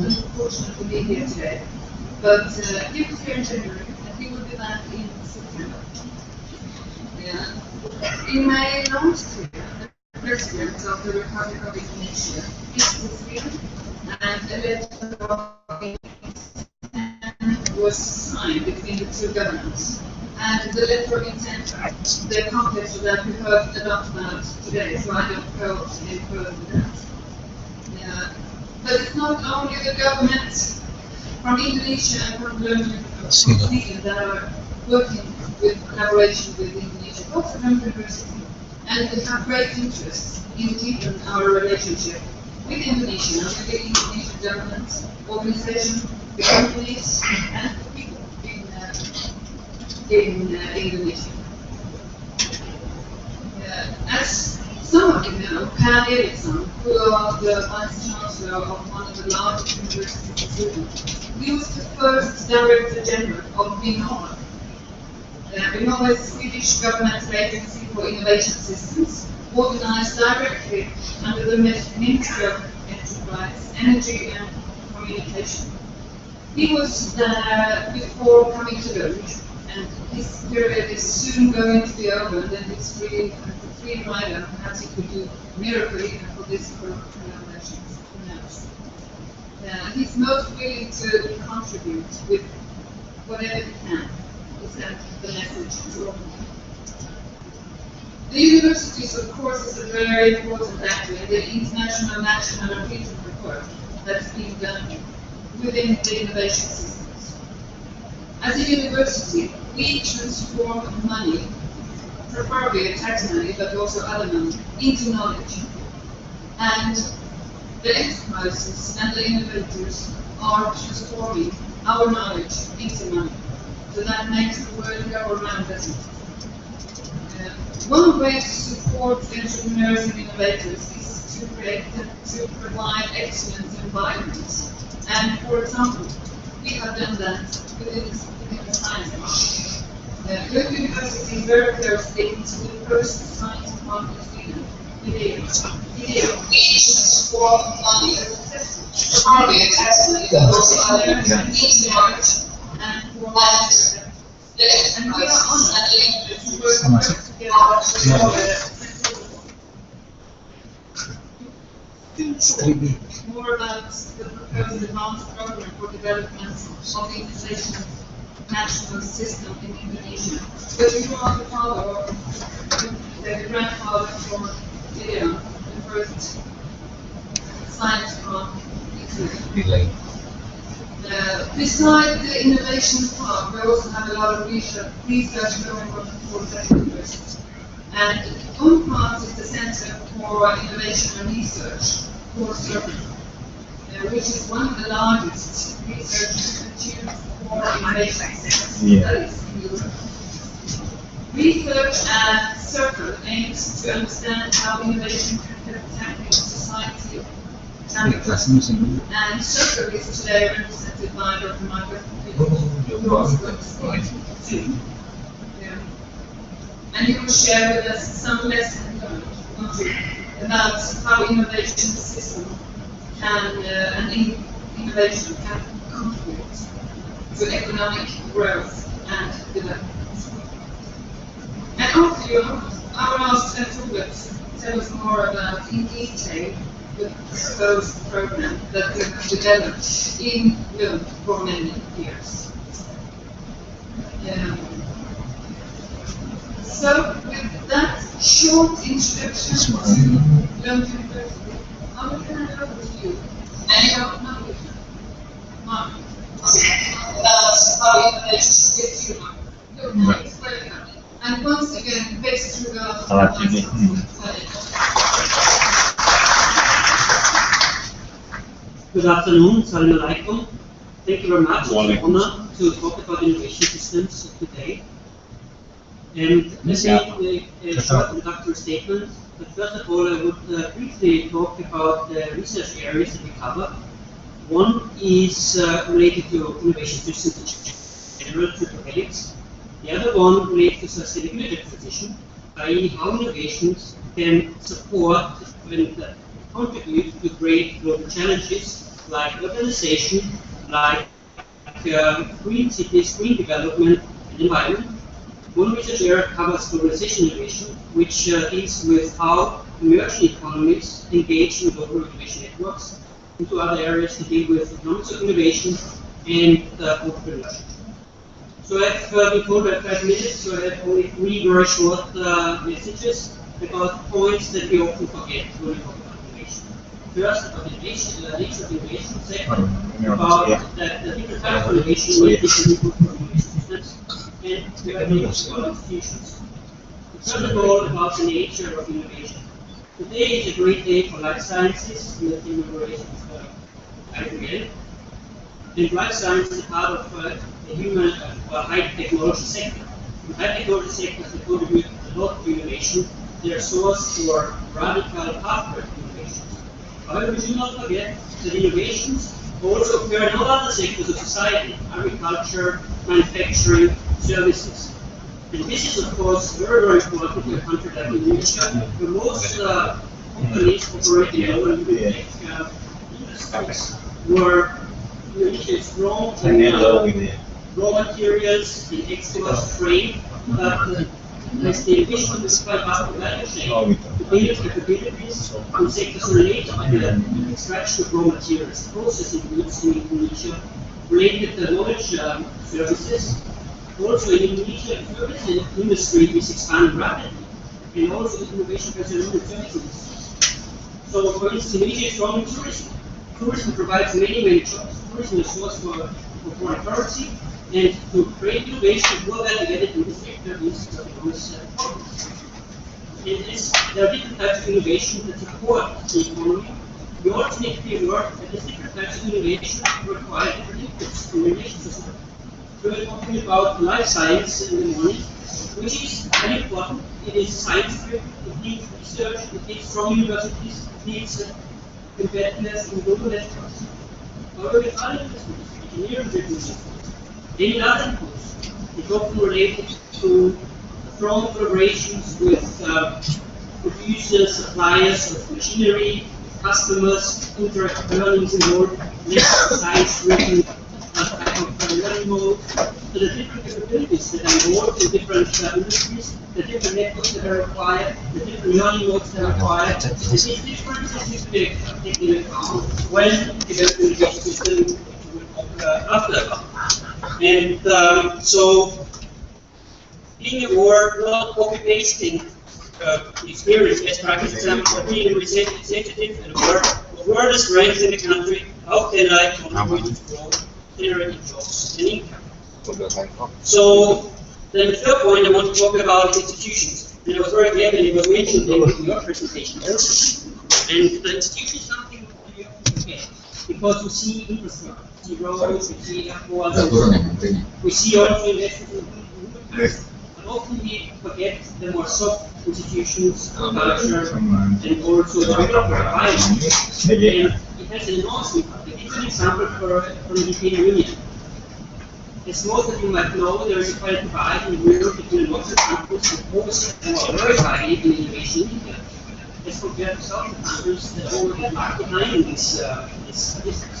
unfortunate to be here today. But he was here in January, and he will be back in September. Yeah. In my last year, the President of the Republic of Indonesia is here, and a letter of intent was signed between the two governments. And the letter of intent, the context of that we heard a lot about today, so I don't go any further with that. Yeah. But it's not only the government from Indonesia and from Germany that are working with collaboration with Indonesia, but also from university. And we have great interest in deepening our relationship with Indonesia, with the Indonesian government, organizations, the companies, and the people in Indonesia. As some of you know, Per Eriksson, who was the Vice Chancellor of one of the largest universities in Sweden, he was the first Director General of Vinnova. Vinnova is a Swedish governmental agency for innovation systems, organized directly under the Ministry of Enterprise, Energy and Communication. He was there before coming to Lund, and his period is soon going to be over, and then he's free rider. Perhaps he could do a miracle even for this collaboration. Who knows? He's most willing to contribute with whatever he can to send the message to all. The universities, of course, is a very important actor in the international, national, and regional work that's being done within the innovation systems. As a university, we transform money, preferably tax money, but also other money, into knowledge. And the enterprises and the innovators are transforming our knowledge into money. So that makes the world go around, doesn't it? One way to support entrepreneurs and innovators is to provide excellent environments. And for example, we have done that within the science park. Lund University is very close linked to the first science park in Sweden, IDEO, which is for money as partly a testament, but also other and for management. And we are on that link to work together more about the proposed advanced program for development of the innovation national system in Indonesia. But you are the father, the grandfather for IDEO, the first science park in Sweden. Besides the innovation part, we also have a lot of research going on for the university. And one part is the Center for Innovation and Research, which is one of the largest research institutes for innovation studies in Europe. Research at Circle aims to understand how innovation can tackle society. And Circle is today represented by Dr. Margaret. And you will share with us some lessons learned about how innovation system can and innovation can contribute to economic growth and development. And after you, I will ask Tove to tell us more about in detail the proposed program that we have developed in Lund for many years. So, with that short introduction to Lund University, I will turn it over to you. And you have no question. Mark. About how innovation gets you welcome. And once again, best regards to Good afternoon, Assalamu alaikum. Thank you very much. It's an honor to talk about innovation systems today. And let me make a short introductory statement. But first of all, I would briefly talk about the research areas that we cover. One is related to innovation systems, which is general to The other one relates to sustainability transition, i.e. how innovations can support and contribute to great global challenges like urbanization, like green cities, green development, and environment. One research area covers globalization innovation, which deals with how emerging economies engage in global innovation networks. And two other areas to deal with economics of innovation and entrepreneurship. So I've been told by 5 minutes, so I have only 3 very short messages about points that we often forget when we talk about innovation. First, about innovation, the nature of innovation. Second, about that the different types of innovation need different input for innovation systems. And third, about institutions. First of all, about the nature of innovation. Today is a great day for life sciences, with the inauguration of i3L. And life science is part of the human high technology sector. In high technology sectors, they contribute a lot to innovation. They are source for radical pathway innovations. However, we should not forget that innovations also occur in all other sectors of society: agriculture, manufacturing, services. And this is, of course, very, very important in a country like Indonesia, where most companies operating in lower tech industries were Indonesia is strong in raw materials, in exports, trade, but as the ambition is quite up the value chain to build capabilities in sectors related to the extraction of raw materials, processing goods in Indonesia, related to knowledge services. Also in Indonesia, the service industry is expanding rapidly, and also the innovation personnel and service industry. So, for instance, Indonesia is strong in tourism. Tourism provides many jobs. Tourism is a source for foreign currency, and to create innovation, more value-added in this sector is enormous problems. There are different types of innovation that support the economy. We also need to be aware that these different types of innovation require different inputs to innovation system. We were talking about life science in the morning, which is very important. It is science-driven, it needs research, it needs strong universities, it needs competitiveness in global networks. However, with other industries, engineering-driven industries, they need other inputs. It's often related to strong collaborations with producers, suppliers of machinery, customers, interactive learning is involved, less science-driven type of learning mode. So the different capabilities that are involved in different industries, the different networks that are required, the different learning modes that are required, these differences need to be taken into account when developing the education system after. And so, being aware, not copy-pasting experience, best practice examples, but being sensitive and aware of where the strengths in the country, how can I contribute to growth, generating jobs and income. So, then the third point I want to talk about institutions. And I was very glad that it was mentioned in your presentation also. And the institution is something we often forget, because we see infrastructure, we see roads, we see airports, we see also investments in human capital. But often we forget the more soft institutions, culture, and also the regulatory environment. And it has an enormous impact. It is an example from the European Union. As most of you might know, there is quite a divide in Europe between lots of countries that most are very highly in innovation in India, as compared to some countries that already lag behind in this statistics.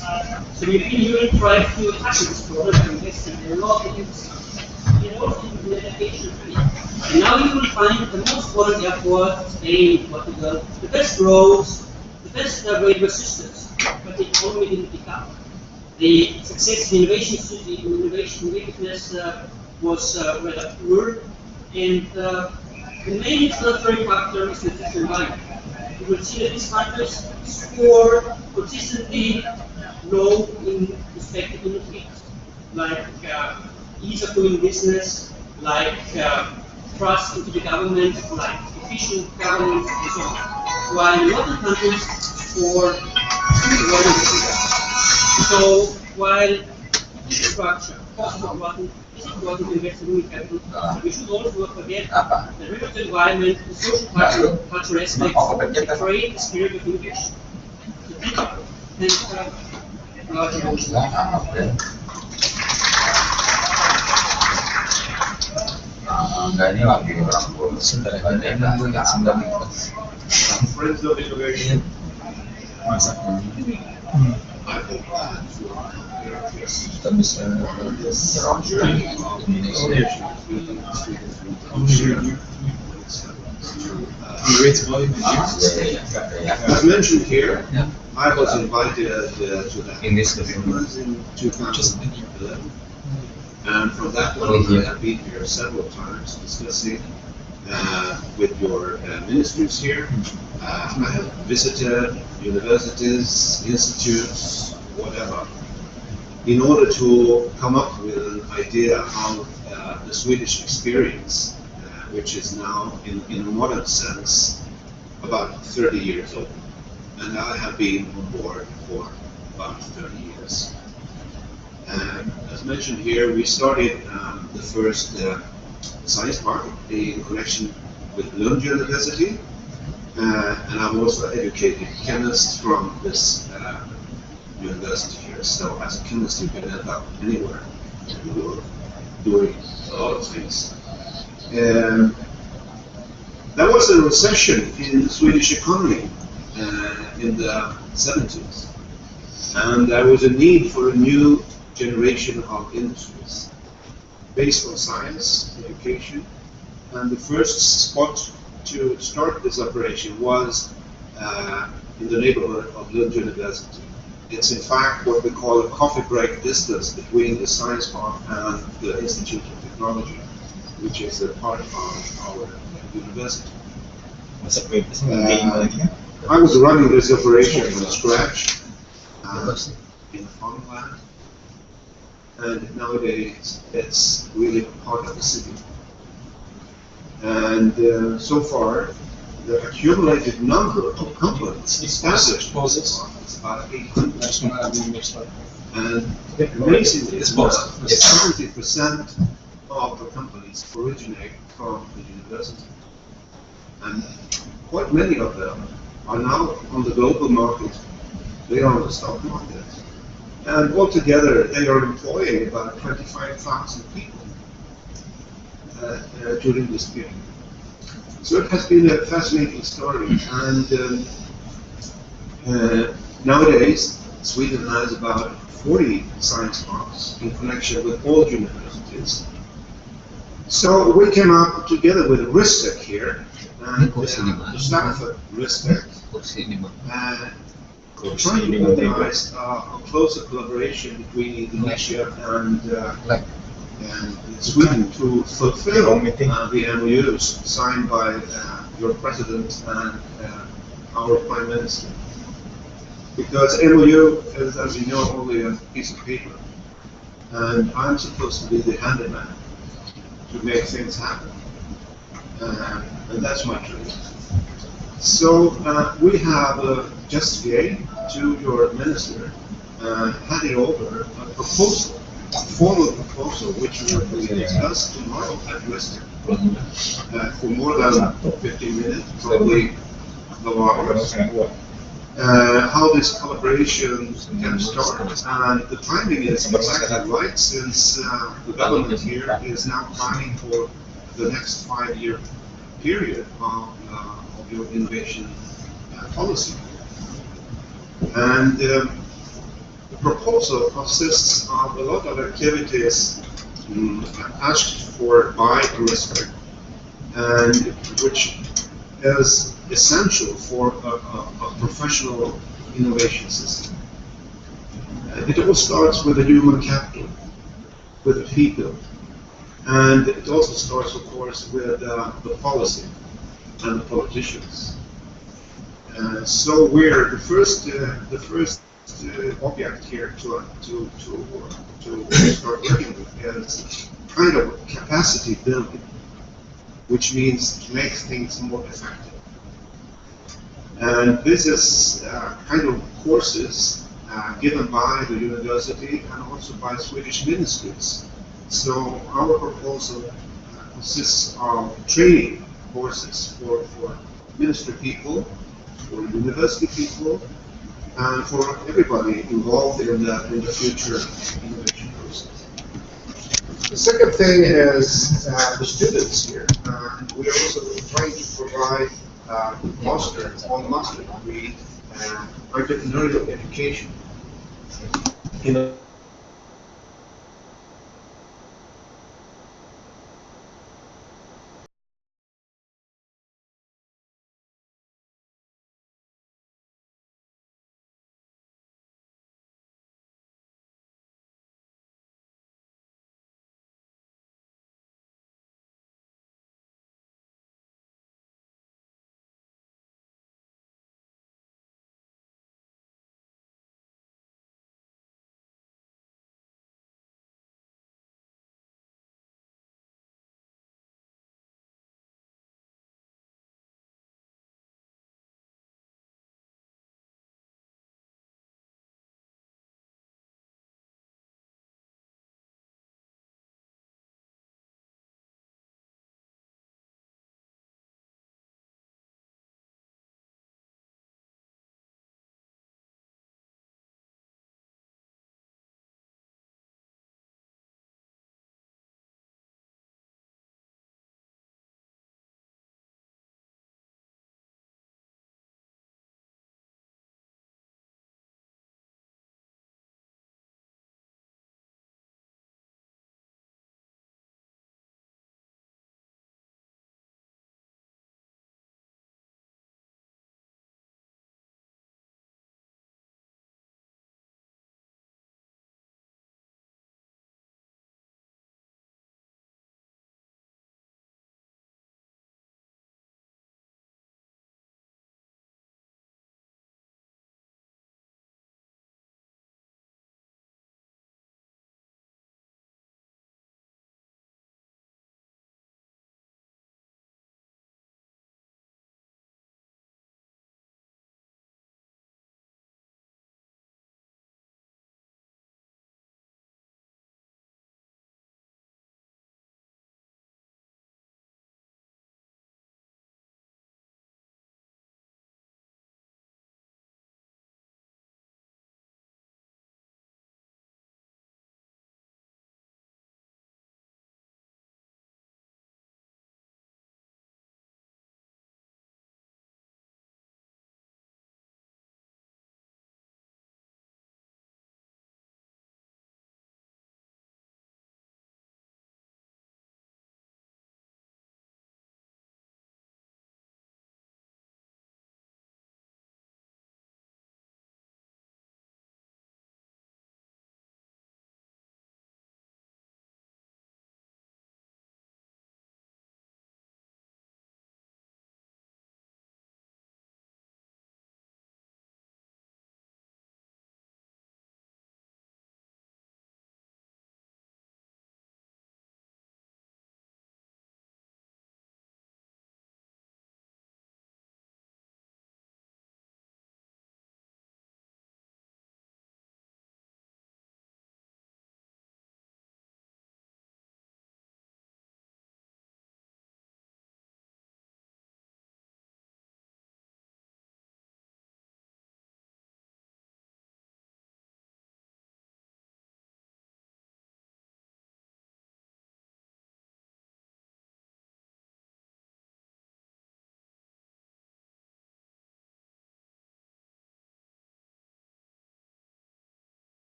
So the European Union tried to tackle this problem by investing in a lot of infrastructure, and also in the education field. And now you will find the most modern airports, Spain, Portugal, the best roads, the best railway systems, but the economy didn't pick up. The success in innovation weakness was rather poor, and the main explanatory factor is the social environment. You will see that these countries score consistently low in respective indicators, like ease of doing business, like trust into the government, like efficient government, and so on. While in other countries score well. So, while infrastructure is important to invest in human capital, we should also not forget the regulatory environment, the social cultural aspects that create the spirit of innovation. So, Friends of innovation. high-level plan for this journey of innovation between Sweden as mentioned here, I was invited to that conference in 2011, and from that on I have been here several times discussing with your ministries here. I have visited universities, institutes, whatever, in order to come up with an idea of the Swedish experience, which is now, in a modern sense, about 30 years old. And I have been on board for about 30 years. As mentioned here, we started the first science park in connection with Lund University, and I'm also an educated chemist from this university here. So as a chemist, you can end up anywhere in the world doing a lot of things. There was a recession in the Swedish economy in the 70s, and there was a need for a new generation of industries based on science, education, and the first spot to start this operation was in the neighborhood of Lund University. It's in fact what we call a coffee break distance between the science park and the Institute of Technology, which is a part of our university. I was running this operation from scratch in farmland, and nowadays it's really part of the city. And so far, the accumulated number of companies established is about 800. And amazingly, 70% of the companies originate from the university. And quite many of them are now on the global market. They are on the stock market. And altogether, they are employing about 25,000 people during this period. So it has been a fascinating story. And nowadays, Sweden has about 40 science parks in connection with all universities. So we came up together with RISTEC here, and the staff at RISTEC, trying to organize a closer collaboration between Indonesia and Sweden to fulfill the MOUs signed by your president and our prime minister. Because MOU is, as you know, only a piece of paper, and I'm supposed to be the handyman to make things happen, and that's my trade. So we have justified to your minister handed over a proposal, a formal proposal, which we will discuss tomorrow at RISTEC for more than 15 minutes, probably no hours. How this collaboration can start, and the timing is exactly right, since the government here is now planning for the next 5-year period of your innovation policy. And the proposal consists of a lot of activities asked for by RISTEC, and which is essential for a professional innovation system. It all starts with the human capital, with the people, and it also starts, of course, with the policy and the politicians. So we're the first object here to start working with is kind of capacity building, which means to make things more effective. And this is kind of courses given by the university and also by Swedish ministries. So our proposal consists of training courses for ministry people, for university people, and for everybody involved in the future innovation process. The second thing is the students here. We are also trying to provide master degree entrepreneurial education in